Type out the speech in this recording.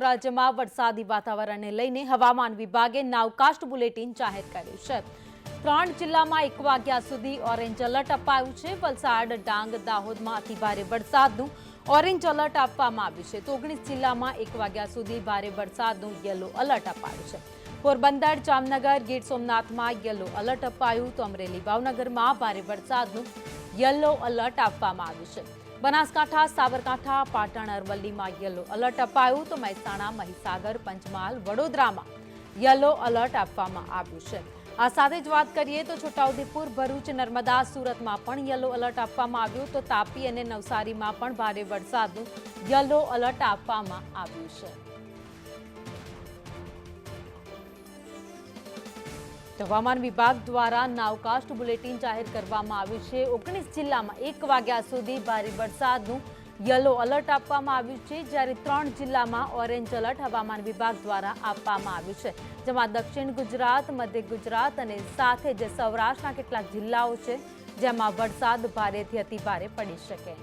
રાજ્યમાં વરસાદી વાતાવરણને લઈને હવામાન વિભાગે નાવકાસ્ટ બુલેટિન જાહેર કર્યું છે। 3 જિલ્લામાં 1 વાગ્યા સુધી ઓરેન્જ એલર્ટ અપાયું છે। વલસાડ, ડાંગ, દાહોદમાં અતિભારે વરસાદનું ઓરેન્જ એલર્ટ આપવામાં આવ્યું છે। તો 19 જિલ્લામાં 1 વાગ્યા સુધી ભારે વરસાદનું યલો એલર્ટ અપાયું છે। પોરબંદર, જામનગર, ગીર સોમનાથમાં યલો એલર્ટ અપાયું તો અમરેલી, ભાવનગરમાં ભારે વરસાદનું યલો એલર્ટ આપવામાં આવ્યું છે। બનાસકાંઠા, સાબરકાંઠા, પાટણ, અરવલ્લીમાં યલો એલર્ટ અપાયું તો મહેસાણા, મહીસાગર, પંચમહાલ, વડોદરામાં યલો એલર્ટ આપવામાં આવ્યું છે। આ સાથે જ વાત કરીએ તો છોટાઉદેપુર, ભરૂચ, નર્મદા, સુરતમાં પણ યલો એલર્ટ આપવામાં આવ્યું તો તાપી અને નવસારીમાં પણ ભારે વરસાદનું યલો એલર્ટ આપવામાં આવ્યું છે। હવામાન વિભાગ દ્વારા નાવકાસ્ટ બુલેટિન જાહેર કરવામાં આવ્યું છે। 19 જિલ્લામાં 1 વાગ્યા સુધી ભારે વરસાદનું યલો એલર્ટ આપવામાં આવ્યું છે, જ્યારે 3 જિલ્લામાં ઓરેન્જ એલર્ટ હવામાન વિભાગ દ્વારા આપવામાં આવ્યું છે, જેમાં દક્ષિણ ગુજરાત, મધ્ય ગુજરાત અને સાથે જ સૌરાષ્ટ્રના કેટલાક જિલ્લાઓ છે, જેમાં વરસાદ ભારેથી અતિભારે પડી શકે।